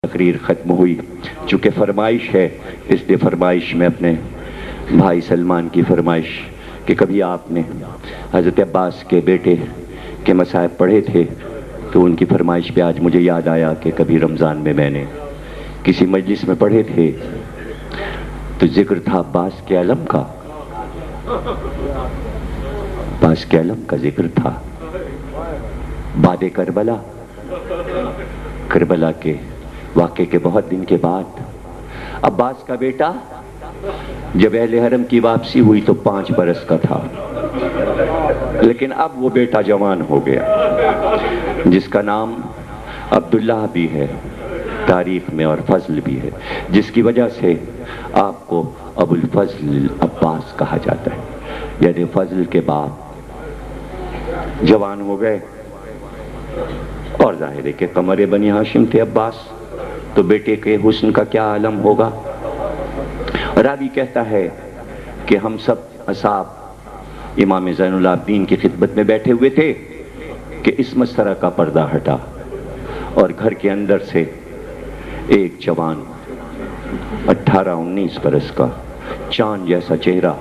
تقریر ختم ہوئی، چونکہ فرمائش ہے اس لیے فرمائش میں اپنے بھائی سلمان کی فرمائش کہ کبھی آپ نے حضرت عباس کے بیٹے کے مصائب پڑھے تھے تو ان کی فرمائش پہ آج مجھے یاد آیا کہ کبھی رمضان میں نے کسی مجلس میں پڑھے تھے تو ذکر تھا عباس کے علم کا، عباس کے علم کا ذکر تھا بعد کربلا کے واقعے کے بہت دن کے بعد عباس کا بیٹا جب اہل حرم کی واپسی ہوئی تو 5 برس کا تھا، لیکن اب وہ بیٹا جوان ہو گیا جس کا نام عبداللہ بھی ہے تاریخ میں اور فضل بھی ہے، جس کی وجہ سے آپ کو ابو الفضل عباس کہا جاتا ہے، یعنی فضل کے باپ جوان ہو گئے۔ اور ظاہر ہے کہ قمر بنی ہاشم تھے عباس، تو بیٹے کے حسن کا کیا عالم ہوگا۔ راوی کہتا ہے کہ ہم سب اصحاب امام زین العابدین کی خدمت میں بیٹھے ہوئے تھے کہ اس مسئلہ کا پردہ ہٹا اور گھر کے اندر سے ایک جوان 18-19 برس کا چاند جیسا چہرہ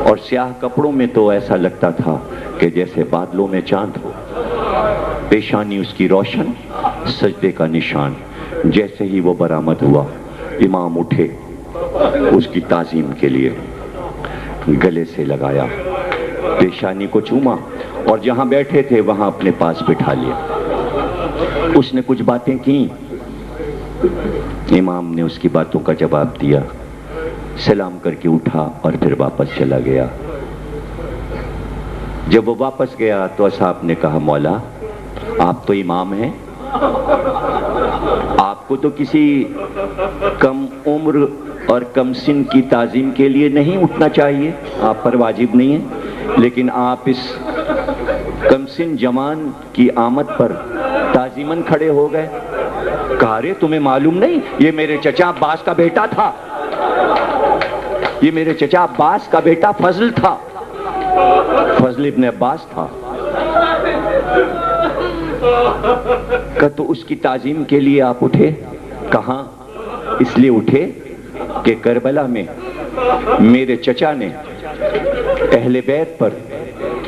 اور سیاہ کپڑوں میں تو ایسا لگتا تھا کہ جیسے بادلوں میں چاند ہو، پیشانی اس کی روشن، سجدے کا نشان۔ جیسے ہی وہ برآمد ہوا امام اٹھے اس کی تعظیم کے لیے، گلے سے لگایا، پیشانی کو چوما اور جہاں بیٹھے تھے وہاں اپنے پاس بٹھا لیا۔ اس نے کچھ باتیں کی، امام نے اس کی باتوں کا جواب دیا، سلام کر کے اٹھا اور پھر واپس چلا گیا۔ جب وہ واپس گیا تو اصحاب نے کہا مولا آپ تو امام ہیں، آپ کو تو کسی کم عمر اور کم سن کی تعظیم کے لیے نہیں اٹھنا چاہیے، آپ پر واجب نہیں ہے، لیکن آپ اس کم سن جوان کی آمد پر تعظیماً کھڑے ہو گئے۔ کہا رے تمہیں معلوم نہیں یہ میرے چچا عباس کا بیٹا تھا، یہ میرے چچا عباس کا بیٹا فضل تھا، فضل ابن عباس تھا۔ کہ تو اس کی تعظیم کے لیے آپ اٹھے؟ کہاں؟ اس لیے اٹھے کہ کربلا میں میرے چچا نے اہل بیت پر،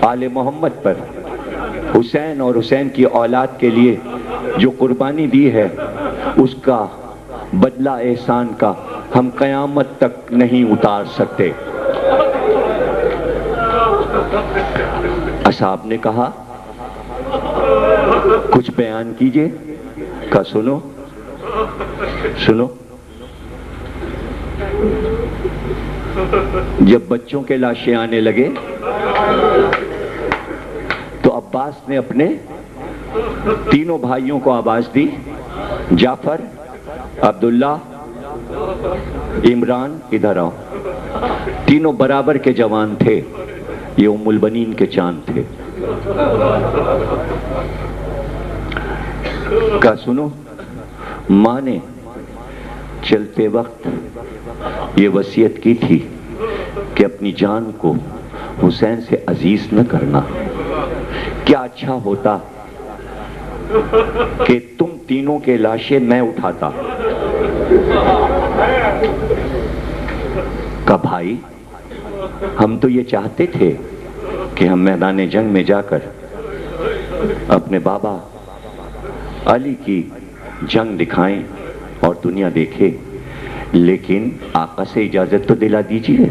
آل محمد پر، حسین اور حسین کی اولاد کے لیے جو قربانی دی ہے اس کا بدلہ احسان کا ہم قیامت تک نہیں اتار سکتے۔ اصحاب نے کہا کچھ بیان کیجئے۔ کہا سنو جب بچوں کے لاشیں آنے لگے تو عباس نے اپنے تینوں بھائیوں کو آواز دی، جعفر، عبداللہ، عمران، ادھر آؤ۔ تینوں برابر کے جوان تھے، یہ ام البنین کے چاند تھے۔ کہا سنو، ماں نے چلتے وقت یہ وصیت کی تھی کہ اپنی جان کو حسین سے عزیز نہ کرنا، کیا اچھا ہوتا کہ تم تینوں کے لاشیں میں اٹھاتا۔ کہا بھائی ہم تو یہ چاہتے تھے کہ ہم میدان جنگ میں جا کر اپنے بابا علی کی جنگ دکھائیں اور دنیا دیکھے، لیکن آقا سے اجازت تو دلا دیجیے۔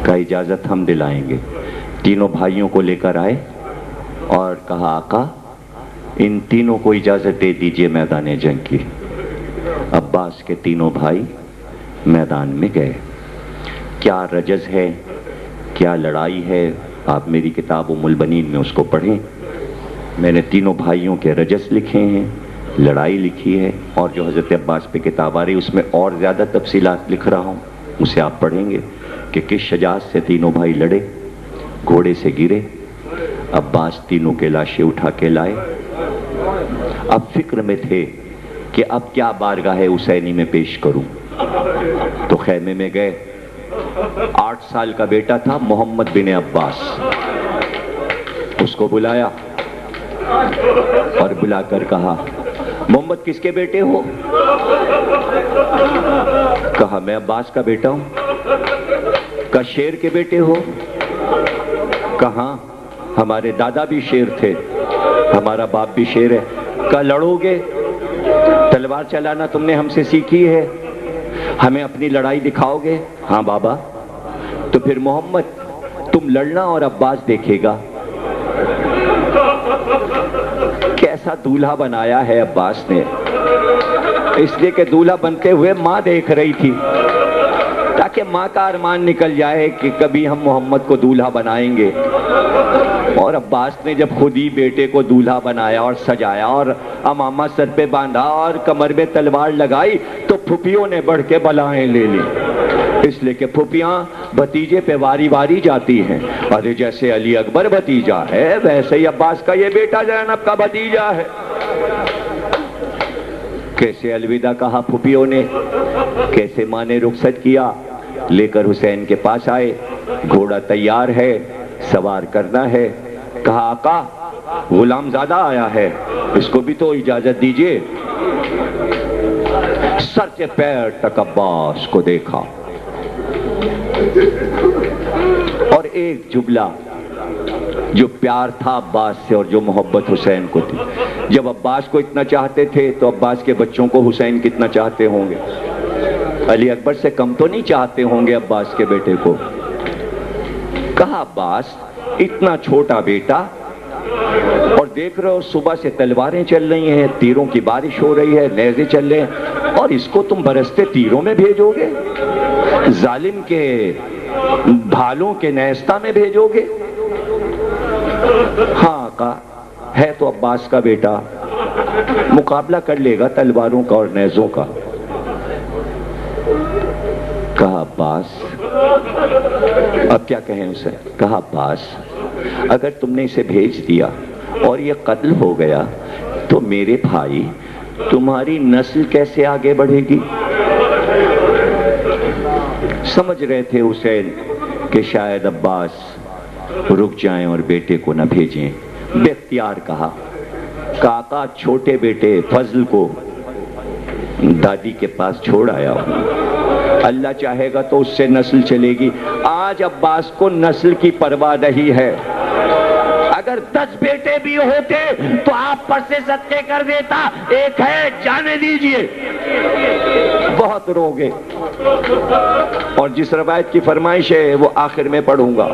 کہا اجازت ہم دلائیں گے۔ تینوں بھائیوں کو لے کر آئے اور کہا آقا ان تینوں کو اجازت دے دیجیے میدان جنگ کی۔ عباس کے تینوں بھائی میدان میں گئے۔ کیا رجز ہے، کیا لڑائی ہے، آپ میری کتاب ام البنین میں اس کو پڑھیں۔ میں نے تینوں بھائیوں کے رجز لکھے ہیں، لڑائی لکھی ہے، اور جو حضرت عباس پہ کتاب آ رہی اس میں اور زیادہ تفصیلات لکھ رہا ہوں، اسے آپ پڑھیں گے کہ کس شجاعت سے تینوں بھائی لڑے، گھوڑے سے گرے، عباس تینوں کے لاشیں اٹھا کے لائے۔ اب فکر میں تھے کہ اب کیا بارگاہ حسینی میں پیش کروں، تو خیمے میں گئے۔ 8 سال کا بیٹا تھا محمد بن عباس، اس کو بلایا اور بلا کر کہا محمد کس کے بیٹے ہو؟ کہا میں عباس کا بیٹا ہوں۔ کہا شیر کے بیٹے ہو؟ کہاں ہمارے دادا بھی شیر تھے، ہمارا باپ بھی شیر ہے۔ کہا لڑو گے؟ تلوار چلانا تم نے ہم سے سیکھی ہے، ہمیں اپنی لڑائی دکھاؤ گے؟ ہاں بابا۔ تو پھر محمد تم لڑنا اور عباس دیکھے گا۔ کیسا دولہا بنایا ہے عباس نے، اس لیے کہ دولہا بنتے ہوئے ماں دیکھ رہی تھی، تاکہ ماں کا ارمان نکل جائے کہ کبھی ہم محمد کو دولہا بنائیں گے۔ اور عباس نے جب خود ہی بیٹے کو دولہا بنایا اور سجایا اور امامہ سر پہ باندھا اور کمر میں تلوار لگائی تو پھپھیوں نے بڑھ کے بلائیں لے لی، اس لیے کہ پھپھیاں بھتیجے پہ واری واری جاتی ہیں۔ ارے جیسے علی اکبر بھتیجا ہے ویسے ہی عباس کا یہ بیٹا زینب کا بھتیجا ہے۔ کیسے الوداع کہا پھپھیوں نے، کیسے ماں نے رخصت کیا، لے کر حسین کے پاس آئے، گھوڑا تیار ہے، سوار کرنا ہے۔ کہا آقا غلام زادہ آیا ہے، اس کو بھی تو اجازت دیجئے۔ سر سے پیر تک عباس کو دیکھا اور ایک جملہ جو پیار تھا عباس سے اور جو محبت حسین کو تھی۔ جب عباس کو اتنا چاہتے تھے تو عباس کے بچوں کو حسین کتنا چاہتے ہوں گے؟ علی اکبر سے کم تو نہیں چاہتے ہوں گے عباس کے بیٹے کو۔ کہا عباس اتنا چھوٹا بیٹا، اور دیکھ رہے ہو صبح سے تلواریں چل رہی ہیں، تیروں کی بارش ہو رہی ہے، نیزے چل رہے ہیں، اور اس کو تم برستے تیروں میں بھیجو گے، ظالم کے بھالوں کے نیستہ میں بھیجو گے؟ ہاں آقا ہے تو عباس کا بیٹا، مقابلہ کر لے گا تلواروں کا اور نیزوں کا۔ کہا عباس، اب کیا کہیں اسے؟ کہا عباس اگر تم نے اسے بھیج دیا اور یہ قتل ہو گیا تو میرے بھائی تمہاری نسل کیسے آگے بڑھے گی؟ سمجھ رہے تھے حسین کہ شاید عباس رک جائیں اور بیٹے کو نہ بھیجیں۔ بے اختیار کہا آقا چھوٹے بیٹے فضل کو دادی کے پاس چھوڑ آیا ہوں، اللہ چاہے گا تو اس سے نسل چلے گی۔ آج عباس کو نسل کی پرواہ نہیں ہے، اگر 10 بیٹے بھی ہوتے تو آپ پر سے صدقے کر دیتا، ایک ہے جانے دیجئے۔ بہت روگے، اور جس روایت کی فرمائش ہے وہ آخر میں پڑھوں گا،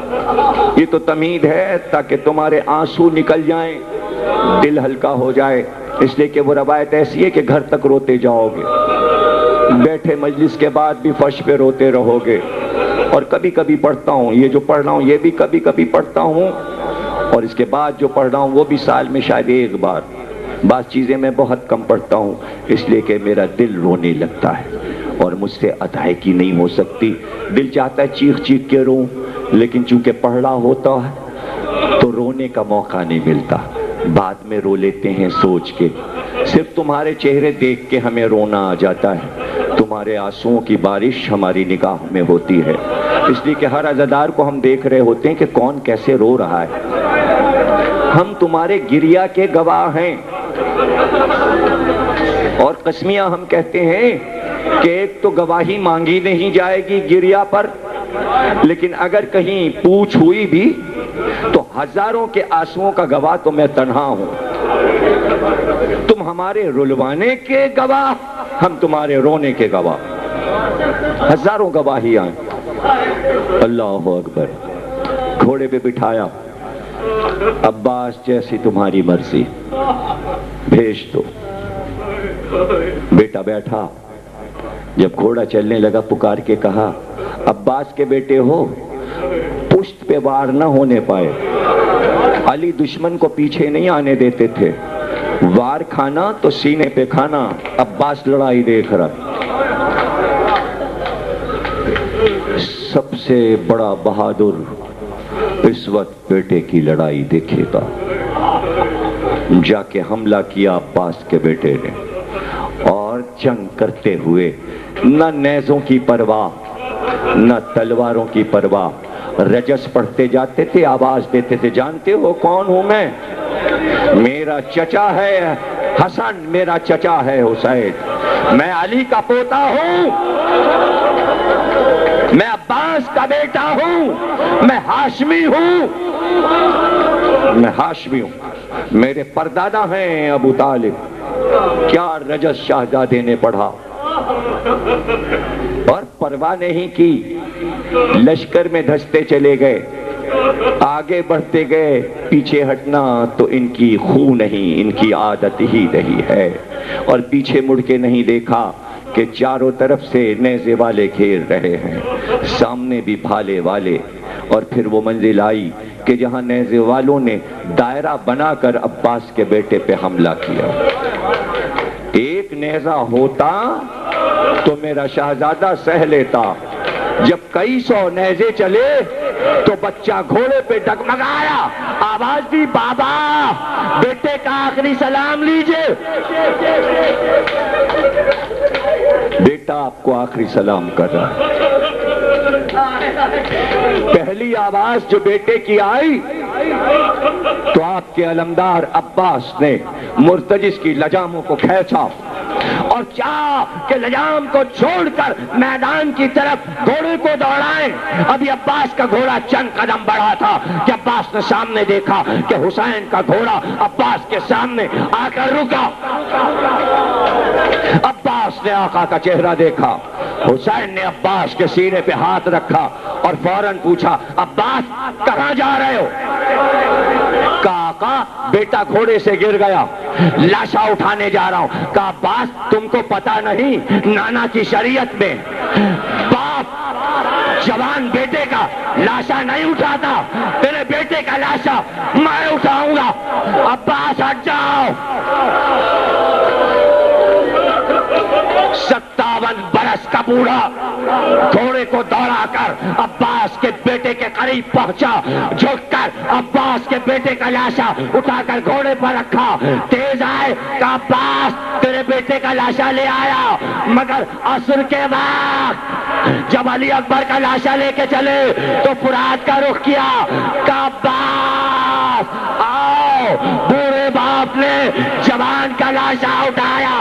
یہ تو تمہید ہے تاکہ تمہارے آنسو نکل جائیں، دل ہلکا ہو جائے، اس لیے کہ وہ روایت ایسی ہے کہ گھر تک روتے جاؤ گے، بیٹھے مجلس کے بعد بھی فرش پہ روتے رہو گے۔ اور کبھی کبھی پڑھتا ہوں، یہ جو پڑھ رہا ہوں یہ بھی کبھی کبھی پڑھتا ہوں، اور اس کے بعد جو پڑھ رہا ہوں وہ بھی سال میں شاید ایک بار۔ بعض چیزیں میں بہت کم پڑھتا ہوں اس لیے کہ میرا دل رونے لگتا ہے اور مجھ سے ادائیگی نہیں ہو سکتی، دل چاہتا ہے چیخ چیخ کے روں، لیکن چونکہ پڑھ رہا ہوتا ہے تو رونے کا موقع نہیں ملتا، بعد میں رو لیتے ہیں سوچ کے۔ صرف تمہارے چہرے دیکھ کے ہمیں رونا آ جاتا ہے، تمہارے آنسوؤں کی بارش ہماری نگاہ میں ہوتی ہے، اس لیے کہ ہر عزادار کو ہم دیکھ رہے ہوتے ہیں کہ کون کیسے رو رہا ہے۔ ہم تمہارے گریا کے گواہ ہیں، اور قسمیہ ہم کہتے ہیں کہ ایک تو گواہی مانگی نہیں جائے گی گریا پر، لیکن اگر کہیں پوچھ ہوئی بھی تو ہزاروں کے آنسوؤں کا گواہ تو میں تنہا ہوں۔ تم ہمارے رلوانے کے گواہ، ہم تمہارے رونے کے گواہ، ہزاروں گواہیاں۔ اللہ اکبر۔ گھوڑے پہ بٹھایا، عباس جیسی تمہاری مرضی، بھیج دو۔ بیٹا بیٹھا، جب گھوڑا چلنے لگا پکار کے کہا عباس کے بیٹے ہو، پشت پہ وار نہ ہونے پائے۔ علی دشمن کو پیچھے نہیں آنے دیتے تھے، وار کھانا تو سینے پہ کھانا۔ عباس لڑائی دیکھ رہا، سب سے بڑا بہادر اس وقت بیٹے کی لڑائی دیکھے گا۔ جا کے حملہ کیا عباس کے بیٹے نے، اور جنگ کرتے ہوئے نہ نیزوں کی پرواہ نہ تلواروں کی پرواہ، رجس پڑھتے جاتے تھے، آواز دیتے تھے، جانتے ہو کون ہوں میں؟ میرا چچا ہے حسن میرا چچا ہے حسین، میں علی کا پوتا ہوں، میں عباس کا بیٹا ہوں، میں ہاشمی ہوں، میں ہاشمی ہوں، میرے پردادا ہیں ابو طالب۔ کیا رجس شہزادے نے پڑھا اور پرواہ نہیں کی، لشکر میں دھستے چلے گئے، آگے بڑھتے گئے، پیچھے ہٹنا تو ان کی خو نہیں، ان کی عادت ہی رہی ہے، اور پیچھے مڑ کے نہیں دیکھا کہ چاروں طرف سے نیزے والے گھیر رہے ہیں، سامنے بھی بھالے والے، اور پھر وہ منزل آئی کہ جہاں نیزے والوں نے دائرہ بنا کر عباس کے بیٹے پہ حملہ کیا۔ ایک نیزہ ہوتا تو میرا شہزادہ سہ لیتا، جب کئی سو نیزے چلے تو بچہ گھوڑے پہ ڈگمگایا، آواز دی، بابا بیٹے کا آخری سلام لیجئے۔ بیٹا آپ کو آخری سلام کر رہا ہے۔ پہلی آواز جو بیٹے کی آئی تو آپ کے علمدار عباس نے مرتجز کی لجاموں کو کھینچا اور چاہا کہ لجام کو چھوڑ کر میدان کی طرف گھوڑے کو دوڑائیں۔ ابھی عباس کا گھوڑا چند قدم بڑھا تھا کہ عباس نے سامنے دیکھا کہ حسین کا گھوڑا عباس کے سامنے آ کر رکا۔ عباس نے آقا کا چہرہ دیکھا، حسین نے عباس کے سینے پہ ہاتھ رکھا اور فوراً پوچھا، عباس کہاں جا رہے ہو؟ کہا آقا بیٹا گھوڑے سے گر گیا، لاشا اٹھانے جا رہا ہوں۔ کہا عباس تم کو پتا نہیں، نانا کی شریعت میں باپ جوان بیٹے کا لاشا نہیں اٹھاتا، تیرے بیٹے کا لاشا میں اٹھاؤں گا۔ عباس ہٹ جاؤ۔ 57 برس کا بوڑھا گھوڑے کو دوڑا کر عباس کے بیٹے کے قریب پہنچا، جھک کر عباس کے بیٹے کا لاشا اٹھا کر گھوڑے پر رکھا، تیز آئے کہ عباس تیرے بیٹے کا لاشا لے آیا۔ مگر عصر کے وقت جب علی اکبر کا لاشا لے کے چلے تو فرات کا رخ کیا کہ عباس آؤ، بوڑھے باپ نے جوان کا لاشا اٹھایا،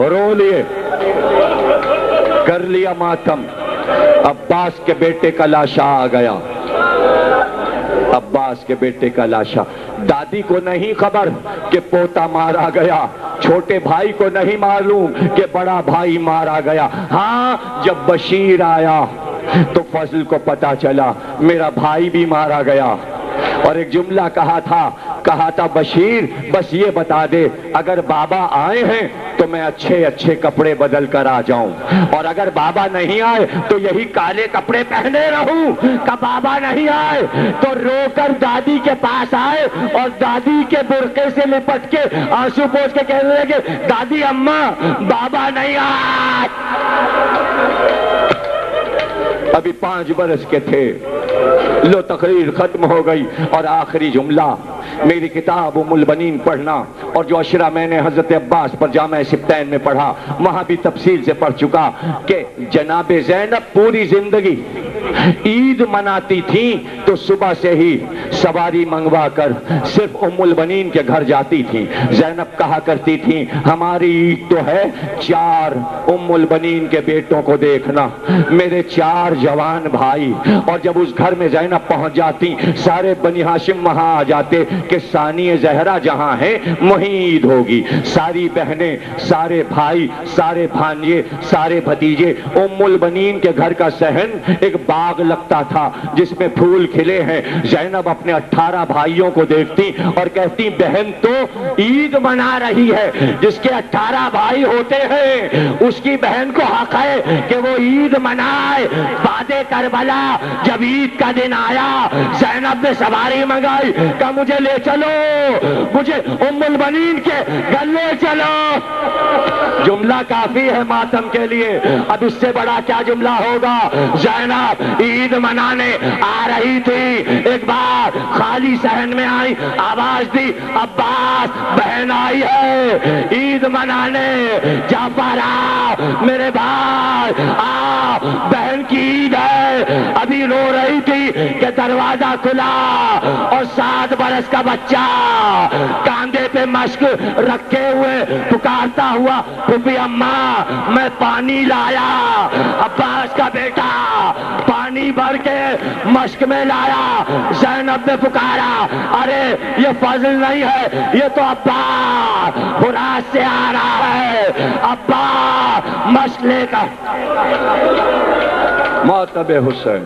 رو لیے، کر لیا ماتم۔ عباس کے بیٹے کا لاشا آ گیا، عباس کے بیٹے کا لاشا۔ دادی کو نہیں خبر کہ پوتا مارا گیا، چھوٹے بھائی کو نہیں معلوم کہ بڑا بھائی مارا گیا۔ ہاں جب بشیر آیا تو فضل کو پتا چلا میرا بھائی بھی مارا گیا، اور ایک جملہ کہا تھا بشیر بس یہ بتا دے اگر بابا آئے ہیں تو میں اچھے اچھے کپڑے بدل کر آ جاؤں، اور اگر بابا نہیں آئے تو یہی کالے کپڑے پہنے رہوں۔ کہ بابا نہیں آئے تو رو کر دادی کے پاس آئے اور دادی کے برقعے سے لپٹ کے آنسو پوچھ کے کہنے لگے، دادی اماں بابا نہیں آئے۔ ابھی 5 برس کے تھے، لو تقریر ختم ہو گئی، اور آخری جملہ میری کتاب ام البنین پڑھنا، اور جو اشرا میں نے حضرت عباس پر جامع سبتین میں پڑھا وہاں بھی تفصیل سے پڑھ چکا کہ جناب زینب پوری زندگی عید مناتی تھیں تو صبح سے ہی سواری منگوا کر صرف ام البنین کے گھر جاتی تھیں۔ زینب کہا کرتی تھیں ہماری عید تو ہے 4 ام البنین کے بیٹوں کو دیکھنا، میرے 4 جوان بھائی، اور جب اس گھر میں زینب پہنچ جاتی سارے بنی ہاشم وہاں آ جاتے کہ ثانی زہرا جہاں ہے وہیں عید ہوگی۔ ساری بہنیں، سارے بھائی، سارے بھانجے، سارے بھتیجے، ام البنین کے گھر کا صحن ایک باغ لگتا تھا جس میں پھول کھلے ہیں۔ زینب اپنے 18 بھائیوں کو دیکھتی اور کہتی بہن تو عید منا رہی ہے، جس کے 18 بھائی ہوتے ہیں اس کی بہن کو حق ہے کہ وہ عید منائے۔ بعد کربلا جب عید کا دن آیا زینب نے سواری منگائی کہ مجھے لے چلو، مجھے ام البنین کے گھر لے چلو۔ جملہ کافی ہے ماتم کے لیے، اب اس سے بڑا کیا جملہ ہوگا؟ زینب عید منانے آ رہی تھی، ایک بار خالی صحن میں آئی، آواز دی عباس بہن آئی ہے عید منانے، جعفر آ میرے بھائی آ، بہن کی عید ہے۔ ابھی رو رہی تھی کہ دروازہ کھلا اور 7 برس کا بچہ کاندھے پہ مشک رکھے ہوئے پکارتا ہوا پھوپھی اماں میں پانی لایا۔ عباس کا بیٹا پانی بھر کے مشک میں لایا۔ زینب نے پکارا ارے یہ فضل نہیں ہے، یہ تو عباس خراج سے آ رہا ہے۔ عباس مشک لے کر ماتم حسین